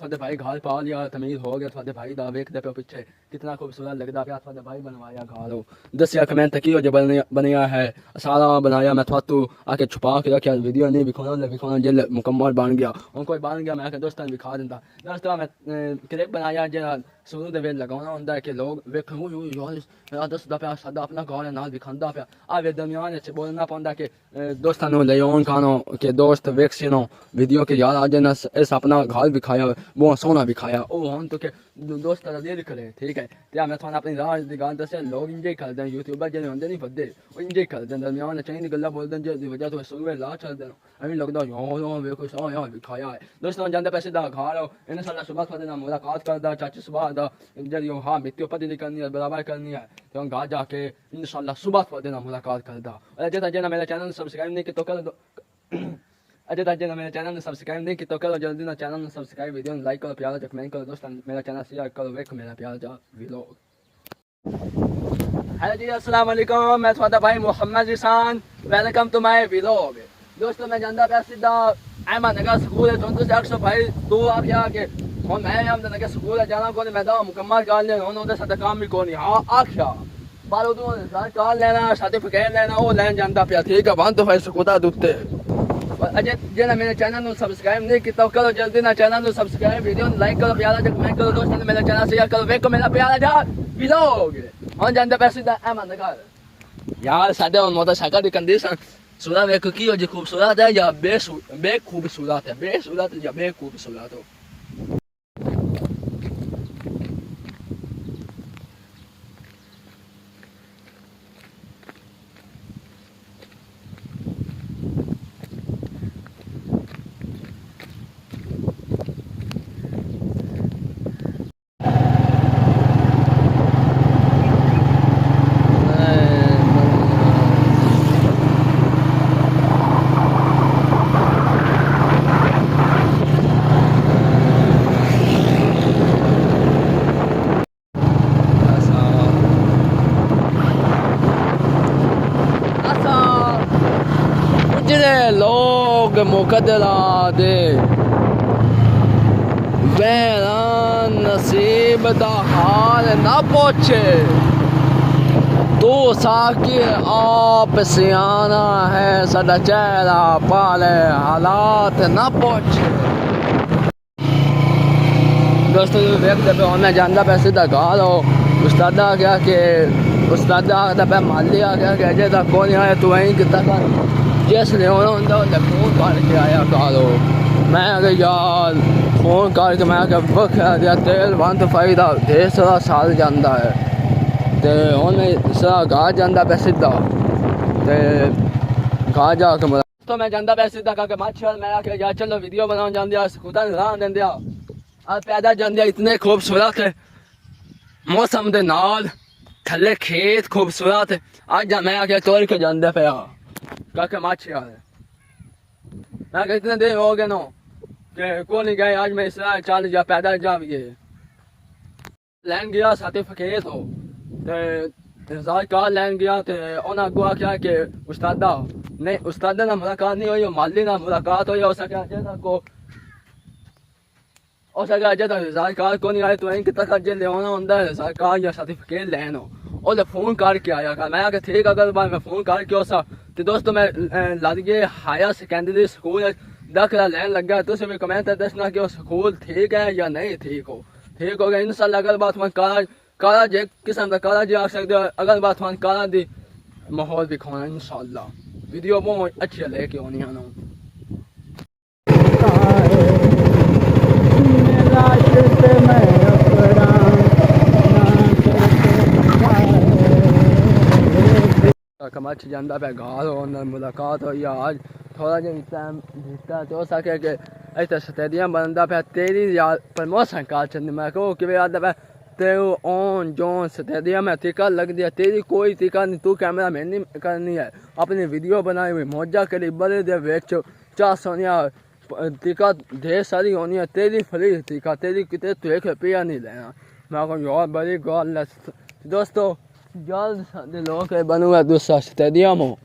थोड़े भाई घाल पा लिया तमीज़ हो गया थोड़े भाई दा वेखदे पे पिछे कितना खूबसूरत लगता पिया थोड़े भाई बनवाया घाल हो दसिया कमेंट की जो बनया है सारा बनाया मैं थोतू आके छुपा के रखा वीडियो नहीं विखाना जिल मुकम्मल बन गया हूँ कोई बन गया मैं आके दोस्तों विखा दिता दोस्तों मैं क्लिप बनाया जो शुरू दे वे लगाना होंगे कि लोग वेख यार दसदा पिया सादा अपना घर है नाल विखांदा पिया आ वे दरम्यान च बोलना पौंदा कि दोस्तों ले ऑन खानो कि दोस्त वेक्सिनो वीडियो के यार आज ने इस अपना घर विखाया बहुत सोहना विखाया ओ हम तो के दोस्त का दिल करे ठीक है ते मैं थोड़ा अपनी राज दी गल दस लोग इंजॉय करते हैं यूट्यूबर जो होंगे नहीं बदे वो इंजॉय करते हैं दरम्यान चाहिए गल्ला बोलते हैं जिसकी वजह तो शुरू में ला चलते हैं अभी लगता यार वेखो सो यार विखाया है दोस्तों जाते पैसे दा घर हो इन साल सुबह थोड़े ना मुलाकात करदा चाची सुबह दा जब हाँ मिट्टी पति करनी है बराबर करनी है तो हम घर जाके इंशाल्लाह सुबह थोड़े ना मुलाकात करदा और जना मेरा चैनल सब्सक्राइब नहीं किया तो कर दो अजय तक जना मेरे चैनल ने सब्सक्राइब नहीं किया तो करो जल्दी ना चैनल ने सब्सक्राइब वीडियो ने लाइक करो प्यारा जो कमेंट करो दोस्तों मेरा चैनल शेयर करो वेख मेरा प्यारा जा व्लॉग हेलो जी अस्सलाम वालेकुम मैं थोड़ा भाई Mohammad Risan welcome to my vlog दोस्तों मैं जानता पे सीधा अहमद नगर स्कूल है तो से अक्सर भाई दो आप यहाँ के और मैं हम नगर स्कूल है जाना को मैं दवा मुकम्मल कर ले उन्होंने साथ काम भी को नहीं हाँ आख्या बारो दो कार लेना सर्टिफिकेट लेना वो लैन जानता पे ठीक है वहां तो भाई सुकुदा दुते अजय जना मेरे चैनल को सब्सक्राइब नहीं किया करो जल्दी ना चैनल को सब्सक्राइब वीडियो लाइक करो प्यारा जो कमेंट करो दोस्तों ने मेरा चैनल शेयर करो वेखो मेरा प्यारा जा व्लॉग हम जानते पैसे दा अहमद नगर यार सादे और मोटरसाइकिल की कंडीशन सुना वेखो की हो जी खूबसूरत है या बेखूबसूरत है बेसूरत या बेखूबसूरत हो लोग मुकदरा दे वेरा नसीब दा हाल ना पहुंचे तू साकिर आप सियाना है सदा चेहरा पाले हालात ना पहुंचे दोस्तों वेखते पे मैं जानता पे सीधा गाल हो उस्तादा क्या कि उस्तादा पे माली आ गया कि अजय तक कौन आया तू वहीं कितना कर जिसने होना फोन करके आया कालो मैं अगर यार फोन करके मैं बखा दिया तेल बंद फायदा ढेर सारा साल जाता है तो उन्हें सारा गाह जाता पे सीधा तो गाह जाके तो मैं जाता पे सीधा करके मच्छर मैं आके यार चलो वीडियो बनाओ जाते खुदा राह देंगे आज पैदा जाते इतने खूबसूरत है मौसम के नाल थले खेत खूबसूरत आज मैं आके तोड़ के जाते पे काके माछी है मैं कितने दिन हो गए नो कि को नहीं गए आज मैं इसरा चल जा पैदल जा भी लैन गया सर्टिफिकेट हो ते कार लैन गया ते उन्हें अगुआ क्या कि उस्तादा नहीं उस्तादा ना मुलाकात नहीं हुई माली ना मुलाकात हुई हो सके अजय तक को हो सके अजय तक कार को नहीं आए तो वहीं कितना कर ले होना होंगे कार या सर्टिफिकेट लैन हो और फोन करके आया कर मैं ठीक अगर बार मैं फोन करके हो तो दोस्तों मैं लादिए हायर सेकेंडरी स्कूल दाखिला लैन लगा तुम भी कमेंट दसना कि स्कूल ठीक है या नहीं ठीक हो गया इंशाल्लाह अगर बात काला जे किस्म का काला जी आ सकते हो अगर बात काला दी माहौल दिखाना इंशाल्लाह वीडियो बहुत अच्छी लेके आनी आना कमच जाता पे घर होना मुलाकात हुई आज थोड़ा जहा टाइम बीता तो हो सके कि इतना स्टेडियम बनता पे तेरी याद प्रमोशन कार चलनी मैं कहूँ कि आता पे तेरे ऑन जोन स्टेडियम है टिका लग दिया तेरी कोई टिका नहीं तू कैमरा मैन नहीं करनी है अपनी वीडियो बनाई हुई मौजा करी बड़े दे बेच 400 टिका ढेर सारी होनी है तेरी फ्री टिका तेरी कितने तू 1 रुपया नहीं लेना मैं कहूँ यार बड़ी गल दोस्तों जल्द साढ़े लोग बनूगा दूसरा स्टेडियम हो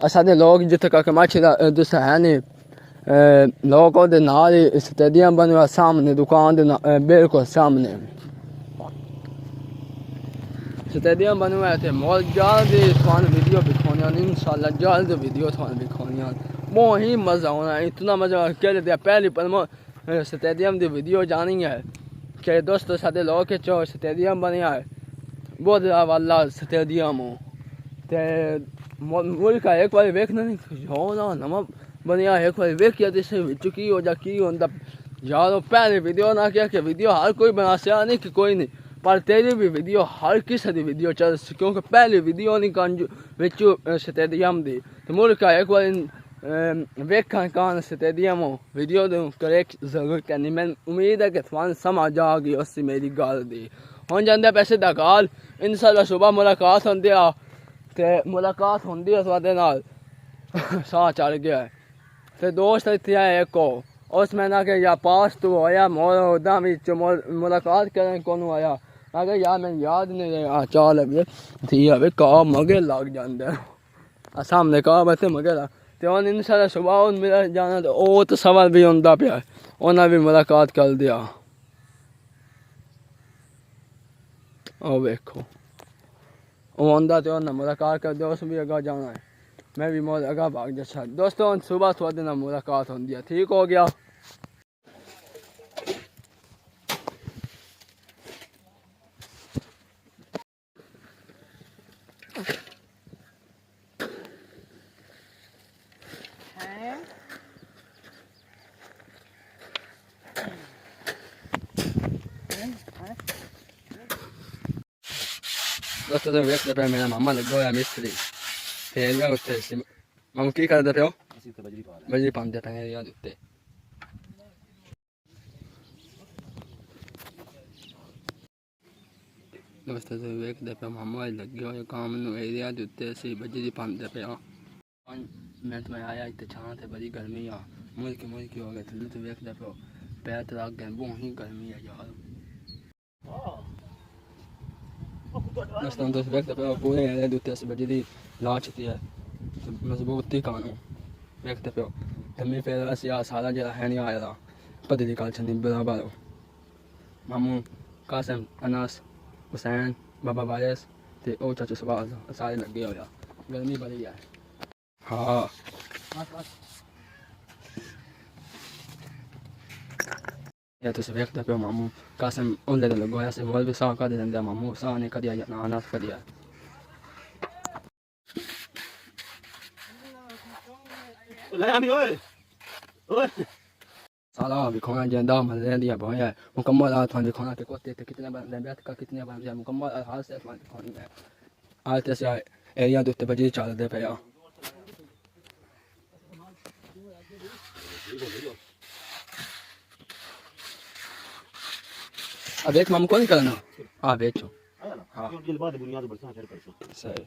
साढ़े लोग जिथे का मछ दूसरा है नहीं लोगों के नाल स्टेडियम बनवा सामने दुकान के बिल्कुल सामने स्टेडियम बनवा है मौल जल्द थान वीडियो दिखाने इंशाल्लाह जल्द वीडियो थान दिखाने बहुत ही मज़ा आना इतना मज़ा कह देते पहली पर स्टेडियम की वीडियो जानी है कि दोस्तों साढ़े लोग के चो स्टेडियम बनया है बहुत वाला स्टेडियम हो ते मुल्क एक बार वेखना नहीं होना नवा बनया एक बार वेखिया की हो जा की होंदा यार पहले वीडियो ना क्या कि वीडियो हर कोई बना सका नहीं कि कोई नहीं पर तेरी भी वीडियो हर किसी की वीडियो चल क्योंकि पहली वीडियो नहीं कंजू विचू स्टेडियम दी तो मुल्क एक बार वेखा कान स्टेडियम हो वीडियो दूँ करे जरूर करनी मैं उम्मीद है कि थान समझ आ गई उससे मेरी गल दी हम जाते पैसे दा गाल इंशाल्लाह सुबह मुलाकात होंदी आ ते मुलाकात होंदी है थोड़े नाल साह चढ़ गया है ते दोस्त इतने आए एक हो उस मैंने के या पास तू होया मोर उदा मुलाकात करने कौन आया मैं कहा यार मैं याद नहीं रहा चाल है थी अबे का मगे लग जाते सामने का बच्चे मगे लग तो इंशाल्लाह सुबह मेरा जाना तो वो तो सवाल भी होंदा पिया उन्हें भी मुलाकात कर दिया ओ देखो वो आंदा तो उन्हें मुलाकात कर दो उस भी अगा जाना है मैं भी मौत अगा भाग जा दोस्तों सुबह थोड़े ना मुलाकात होंदी है ठीक हो गया दोस्तों तो वेख पे मेरा मामा लग गया मिस्त्री फेल गया उत्ते मामा की करदे पे हो बजरी पांदे पे यार उत्ते दोस्तों तो वेख पे मामा लग गया काम नु एरिया उत्ते सी बजरी पांदे पे मैं तुम्हें आया इतने छां थे बड़ी गर्मी आ मुल्क हो गए थल्ले तो वेख पे पैर तो लग गए बहुत ही गर्मी है यार दोस्तों तो वेख पे पूरे एरिया उत्ते सी बजरी ला चुकी है मजबूती कानू वेखते पे तमी फिर अस सारा जरा है नहीं आया पता दी कल छनी बराबर मामू कासम अनास हुसैन बाबा वायस ते ओ चाचू सवाल सारे लगे होया गर्मी बड़ी है हाँ या तुम वेखते पे मामू कासम ओले लगो ऐसे बोल भी सा कर देंगे मामू सा ने कर दिया ना अनास कर दिया साला दिखाना जंदा मजे दिया भैया मुकम्मल हाथ में दिखाना के कोते थे कितने बंदे बैठ का कितने बंदे मुकम्मल हाथ से दिखानी है आज से एरिया दोते बजे चल दे पे अब एक मामू को नहीं करना हाँ बेचो हाँ सही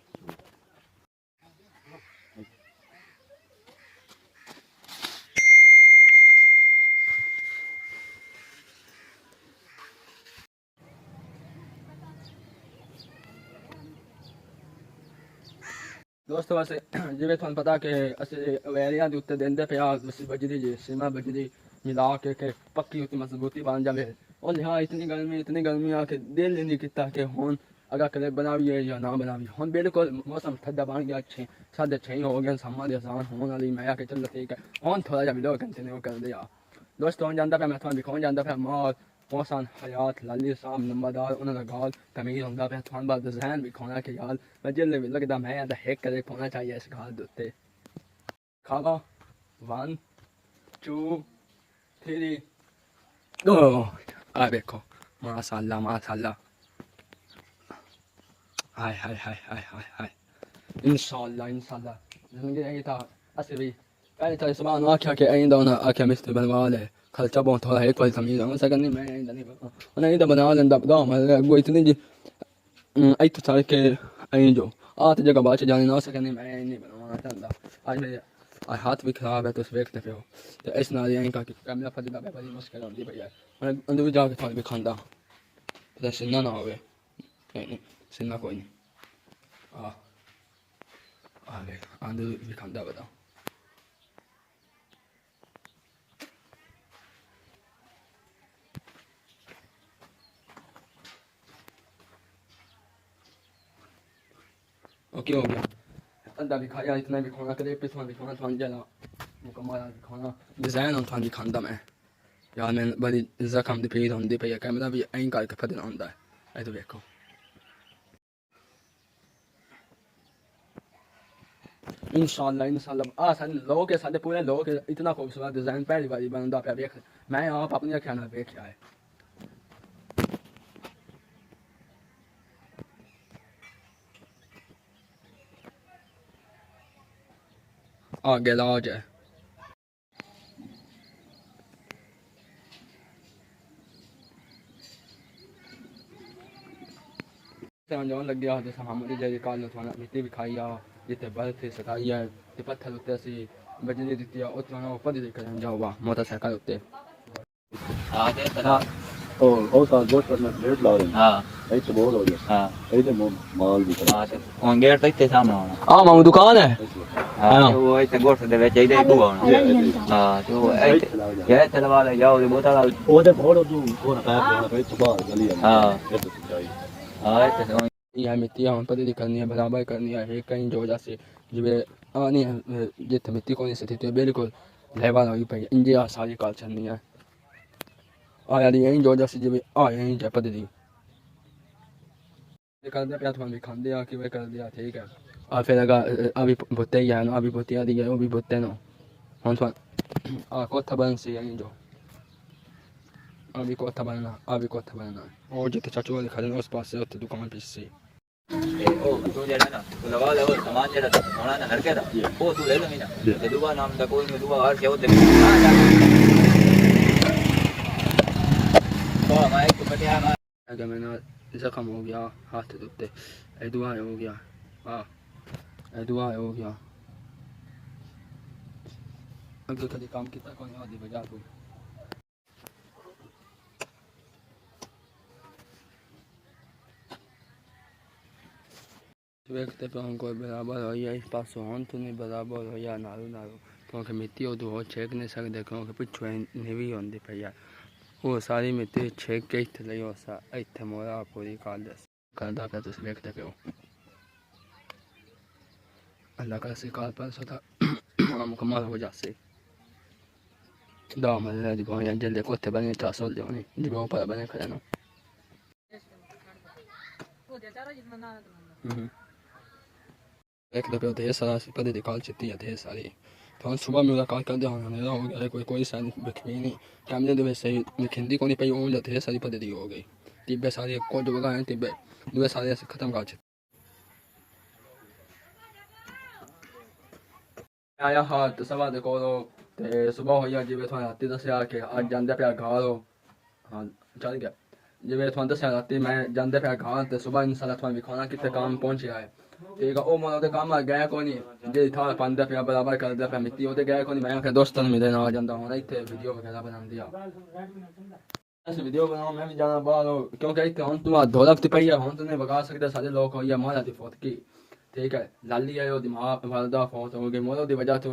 दोस्तों वैसे जिਵੇਂ ਤੁਹਾਨੂੰ पता कि ਅਸੀਂ ਵੈਰੀਆਂ ਦੇ ਉੱਤੇ ਦਿੰਦੇ ਪਿਆ ਅਸੀਂ ਬਜਰੀ ਜੀ ਸੀਮਾ ਬਜਰੀ मिला के पक्की होती मजबूती बन जाए और यहाँ इतनी गर्मी आ के दिल नहीं किता कि हुन अगर कले बनाइए या ना बनाइए हुन बिल्कुल मौसम ठंडा बन गया 6:30 हो गए समा दे आसान होने वाली मैं आके चल ठीक है हुन थोड़ा जा वीडियो कंटिन्यू कर दिया दोस्तों जानता पे मैं थोड़ा दिखाऊं जानता पे मौत मौसन हयात लाली साहब नंबरदार उन्होंने गाल तमीर होंदा पे थोड़ा बात जहन भी खोना के यार मैं जिल भी लगता मैं दा हेक करे खोना चाहिए इस गाल उत्ते खागा 1 2 3 गो आ देखो माशाल्लाह माशाल्लाह हाय हाय हाय हाय हाय हाय इंशाल्लाह इंशाल्लाह जिंदगी नहीं था ऐसे भी पहले तो सुबह ना आख्या के आइंदा ना आख्या मिस्टर बनवा ले खर्चा बहुत थोड़ा एक कोई तमीज है सगन नहीं मैं आइंदा नहीं बना उन्हें आइंदा बना लेंदा बदा मैं वो इतनी जी आई तो सारे के आई जो आत जगह बात जाने ना सगन नहीं मैं नहीं बनवाना चाहता आज मेरे हाथ भी खराब है तो उस देखते पे हो तो इस नाल यहीं का कि कैमरा फटदा पे बड़ी मुश्किल होती भैया मैं अंदर जाके थोड़ा भी खांदा पता सिन्ना ना होवे नहीं सिन्ना कोई नहीं आ गए अंदर भी खांदा बता ओके हो गया अंडा भी खाया इतना भी खाना करे पे भी खाना थान जला मुकम्मल खाना डिजाइन और थान भी खांदा मैं यार मैं बड़ी जख्म दी पीड़ होंदी पई कैमरा भी ऐं करके फदन आंदा है ऐ तो देखो इंशाल्लाह सन लोग के साथ पूरे लोग इतना खूबसूरत डिजाइन पहली बारी बनता पे देख मैं आप अपनी अखियां नाल देखया है आगे लाज है जौन लग गया जैसा मामूली जैसे काल थोड़ा मिट्टी भी खाई आ जिते बर्फ थे सताई है ते पत्थर उत्ते असी बजरी दित्ती आ उत्ते ना ऊपर दी करन जाओ मोटरसाइकिल उत्ते हाँ दे तला और साल बहुत करना रेट ला रहे हैं हाँ ऐसे बहुत हो गया हाँ ऐसे माल भी हाँ तो कौन गेट तक ते सामने होना आ मामू दुकान है हाँ तो वो ऐसे गोट दे बेच इधर बुआ होना हाँ तो ऐसे ये तलवा ले जाओ ये बोतल वो दे बहुत जो वो ना पैर पे सुबह गली है हाँ ऐसे सच्चाई हाँ ऐसे यह मिट्टी हम पर करनी है बराबर करनी है कहीं जो जैसे जिवे आनी जिते मिट्टी को नहीं सती तो बिल्कुल लेवल हुई पई इंजे आ सारी काल चलनी है आ यार यहीं जो जैसे जिवे आ यहीं जा पद दी कर दे प्याथ भी खांदे आ कि वे कर दिया ठीक है आ फिर अगर अभी भुत्ते ही है ना अभी भुत्तिया दी है वो भी भुत्ते ना हम तो आ कोथा बन से यहीं जो अभी कोथा बनना और जिते चाचू वाले खड़े उस पास से उस दुकान पे से ओ तू जेड़ा ना तू लगा ले वो सामान जेड़ा होना ना लड़के दा वो तू ले ले ना ते दुआ नाम दा कोई दुआ हर के होते हां जा तो मैं तो बढ़िया मैं अगर मैंने जख्म हो गया हाथ के उत्ते ए दुआ हो गया हां ए दुआ हो गया अगर कभी काम किया कोई आदि बजा तू देखते पे हम कोई बराबर हो या इस पास हों तो नहीं बराबर हो या नारू नारू क्योंकि मिट्टी हो तो हो छेक नहीं सकते क्योंकि पिछू निवी होंगी पई है वो सारी मिट्टी छेक के इतने ले सा इतने मोरा पूरी काल दस करदा पे तुम देखते पे हो अल्लाह का सिकाल पर सदा मुकम्मल हो जासे दाम अल्लाह दी कोई जल्दी कोते बने तासल दे नहीं जी ऊपर बने खड़े ना एक दफे ढेर सारा पदे निकाल चित्ती है ढेर सारी तो सुबह में उदा काल कर दे अंधेरा हो गया कोई सारी बिखरी नहीं कैमरे दे सही खिंदी को नहीं पई वो ढेर सारी पदे दी हो गई तिब्बे सारी को जो लगा है तिब्बे दूसरे सारे ऐसे खत्म कर चित्ती आया हाथ सवा दे को ते सुबह हो गया जिवे थोड़ा राती दसया के आज जांदे पे घर हो हां चल गया जिवे थोड़ा दसया राती मैं जांदे पे घर ते सुबह इंशाल्लाह थोड़ा भी खाना कितने काम पहुंच आए ठीक है ओ मन ओदे काम गया को नहीं जे था 5 दफे बराबर कर दे पे मिट्टी ओदे गया को नहीं मैं के दोस्तों मिले ना जांदा हूं इथे वीडियो वगैरह बना दिया ऐसे वीडियो बनाओ मैं भी जाना बाहर क्योंकि इथे हम तुम ढोलक ते पई है हम तो नहीं बगा सकते सारे लोग हो या मारा दी फोत की ठीक है लाली आयो दिमाग वालदा फोत हो गई मोलो दी वजह तो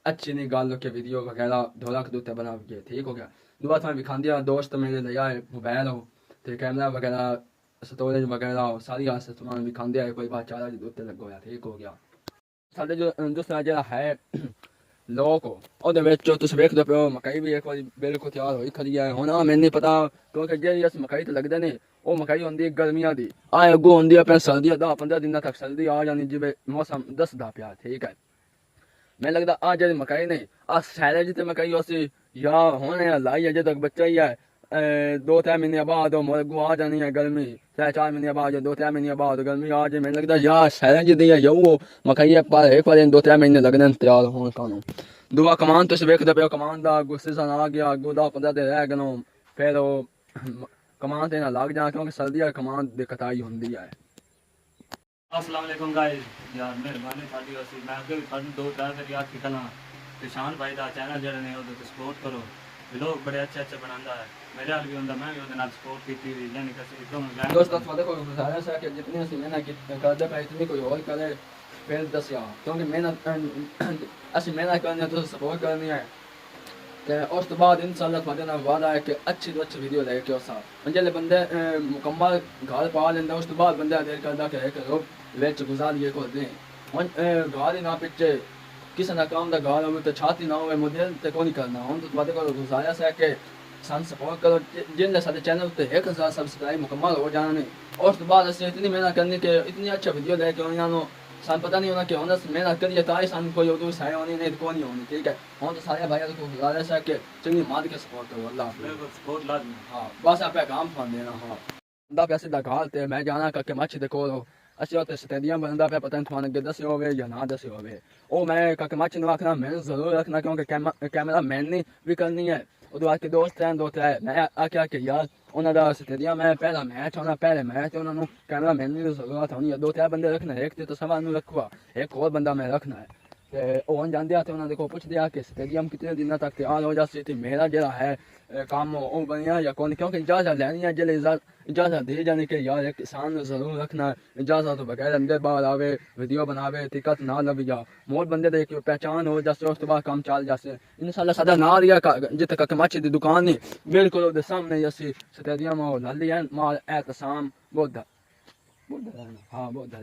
अच्छी नहीं गाल के वीडियो वगैरह ढोलक दूते बना के ठीक हो गया दुआ था भी खान दिया दोस्त मेरे ले आए मोबाइल हो ते कैमरा वगैरह स्टोरेज वगैरह सारी आसे सामान भी खांदे आए कोई बात चारा जी उत्ते लग गया ठीक हो गया साडे जो दूसरा जेड़ा है लोग ओदे विच तुस वेखदे पे मकई भी एक बार बिल्कुल तैयार होई खड़ी है हुन मैंने नहीं पता क्योंकि जेड़ी अस मकई तो लगदे ने ओ मकई होंदी गर्मियां दी आ अगो होंदी है पे सर्दी 10-15 दिन तक सर्दी आ जानी जिवे मौसम दसदा पिया ठीक है मैं लगदा आ जेड़ी मकई नहीं आ सैले जिते मकई होसी या होने लाई अजे तक बच्चा ही है 2-3 महीने बाद मोरगू आ जानी है गर्मी 4 महीने बाद 2-3 महीने बाद गर्मी आ जाए मैंने लगता यार शहर जी दी यू मकई पर एक बार 2-3 महीने लगने तैयार होने कानू दुआ कमान तुम वेखते पे कमान का गुस्से सन आ गया अगू 10-15 दिन रह गए फिर कमान से ना लग जा क्योंकि सर्दी कमान की कटाई होंगी है अस्सलाम वालेकुम गाइस यार मेहरबानी साडी होसी मैं अगे भी थानू 2-4 बार याद कीता ना किसान भाई दा चैनल जेड़ा ने ओदे सपोर्ट करो लोग बड़े अच्छे बनांदा है मेरे हाल भी होंदा मैं भी ओदे नाल सपोर्ट कीती हुई यानी कि एकदम दोस्तों थोड़े को गुजारिश है कि जितनी सी मेहनत करदे पे इतनी कोई और करे फिर दसिया क्योंकि मेहनत असि मेहनत करनी है तो सपोर्ट करनी है ते उस तो बाद इंशाल्लाह थोड़े नाल वादा है कि अच्छी तो अच्छी वीडियो लेके ओसा जेल्ले बंदे मुकम्मल घर पा लेंदा उस तो बाद बंदा देर करदा कि एक ਵਿੱਚ ਗੁਜ਼ਾਰੀਏ ਕੋ ਦੇ ਹੁਣ ਗਾਲ ਹੀ ਨਾ ਪਿੱਛੇ ਕਿਸੇ ਨਾ ਕੰਮ ਦਾ ਗਾਲ ਹੋਵੇ ਤੇ ਛਾਤੀ ਨਾ ਹੋਵੇ ਮੁਦਲ ਤੇ ਕੋਈ ਨਹੀਂ ਕਰਨਾ ਹੁਣ ਤੁਹਾਡੇ ਕੋਲ ਗੁਜ਼ਾਰਿਆ ਹੈ ਕਿ ਸਾਨੂੰ ਸਪੋਰਟ ਕਰੋ ਜਿੰਨੇ ਸਾਡੇ ਚੈਨਲ ਤੇ 1000 ਸਬਸਕ੍ਰਾਈਬ ਮੁਕੰਮਲ ਹੋ ਜਾਣੇ ਉਸ ਤੋਂ ਬਾਅਦ ਅਸੀਂ ਇਤਨੀ ਮਿਹਨਤ ਕਰਨੀ ਕਿ ਇਤਨੀ ਅੱਛਾ ਵੀਡੀਓ ਲੈ ਕੇ ਉਹਨਾਂ ਨੂੰ ਸਾਨੂੰ ਪਤਾ ਨਹੀਂ ਹੋਣਾ ਕਿ ਉਹਨਾਂ ਮਿਹਨਤ ਕਰੀਏ ਤਾਂ ਹੀ ਸਾਨੂੰ ਕੋਈ ਉਦੋਂ ਸਹਾਇ ਹੋਣੀ ਨਹੀਂ ਕੋਈ ਨਹੀਂ ਹੋਣੀ ਠੀਕ ਹੈ ਹੁਣ ਤਾਂ ਸਾਰੇ ਭਾਈਆਂ को गुजारिश है कि चंगी मार के सपोर्ट करो अल्लाह बिल्कुल सपोर्ट लाजमी हाँ बस आप काम फन देना हाँ बंदा पैसे दा घाल ते मैं जाना करके मच्छ दे कोल ਅਸੀਂ ਉੱਥੇ ਸਟੇਡੀਅਮ ਬਣਦਾ ਪਿਆ ਪਤਾ ਨਹੀਂ ਤੁਹਾਨੂੰ ਅੱਗੇ ਦੱਸਿਆ ਹੋਵੇ ਜਾਂ ਨਾ ਦੱਸਿਆ ਹੋਵੇ ਉਹ ਮੈਂ ਕਾਕੇ ਮੱਚ ਨੂੰ ਆਖਣਾ ਮੈਨੂੰ ਜ਼ਰੂਰ ਰੱਖਣਾ ਕਿਉਂਕਿ ਕੈਮਰਾ ਮੈਨ ਨਹੀਂ ਵੀ ਕਰਨੀ ਹੈ ਉਦੋਂ ਆ ਕੇ ਦੋਸਤ ਰਹਿਣ ਦੋ ਤੇ ਮੈਂ ਆਖਿਆ ਕਿ ਯਾਰ ਉਹਨਾਂ ਦਾ ਸਟੇਡੀਅਮ ਮੈਂ ਪਹਿਲਾ ਮੈਚ ਹੋਣਾ ਪਹਿਲੇ ਮੈਚ ਉਹਨਾਂ ਨੂੰ ਕੈਮਰਾ ਮੈਨ ਦੀ ਜ਼ਰੂਰਤ ਹੋਣੀ ਹੈ ਦੋ ਤੇ ਬੰਦੇ ਰੱਖਣਾ ਇੱਕ ਤੇ ਤਾਂ ਸਵਾ ਨੂੰ ਰੱਖਵਾ ਇੱਕ ਹੋਰ ਬੰਦਾ ਮੈਂ ਰੱਖਣਾ ਹੈ ਤੇ ਉਹ ਜਾਂਦੇ ਆ ਤੇ ਉਹਨਾਂ ਦੇ ਕੋਲ ਪੁੱਛਦੇ ਆ ਕਿ ਸਟੇਡੀਅਮ ਕਿੰਨੇ ਦਿਨਾਂ ਤੱਕ ਤਿਆਰ ਹੋ ਜਾਸੀ ਤੇ ਮੇਰਾ ਜਿਹੜਾ ਹੈ ਕੰਮ ਉਹ ਬਣਿਆ ਜਾਂ ਕੋਈ ਕਿਉਂਕਿ ਇਜਾਜ਼ਤ ਲੈਣੀ ਹੈ ਜਿਹੜੇ इजाज़त दी जाने के यार एक किसान जरूर रखना इजाज़त तो बगैर अंदर बाहर आवे वीडियो बनावे टिकट ना लग जा मोर बंदे दे के पहचान हो जैसे उस बाद काम चल जासे इंशाल्लाह सादा ना रिया जिते तक मच्छी दी दुकान नहीं बिल्कुल दे सामने जैसे स्टेडियम और लाली है माल एहतसाम बोधा हाँ बोधा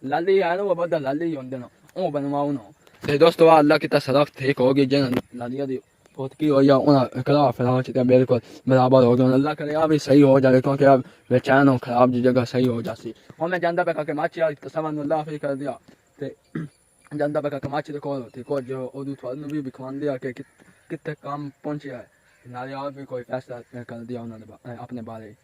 लाली है ना वो बोधा लाली होंदे ना ओ बनवाओ ना ते दोस्तों अल्लाह की तरफ ठीक होगी जन लालिया दी बहुत की हो या उन्हें खिलाफ फिलहाल चीज़ बिल्कुल बराबर हो गया अल्लाह करे अब सही हो जाए क्योंकि अब बेचैन हो खराब जी जगह सही हो जाती और मैं जानता पे कि माची आज तसवन अल्लाह फिर कर दिया ते जानता पे कि माची तो कॉल होती को जो उदू थोड़ा भी बिखवान दिया कि कितने काम पहुंचे है नाले और भी कोई फैसला कर दिया उन्होंने अपने बारे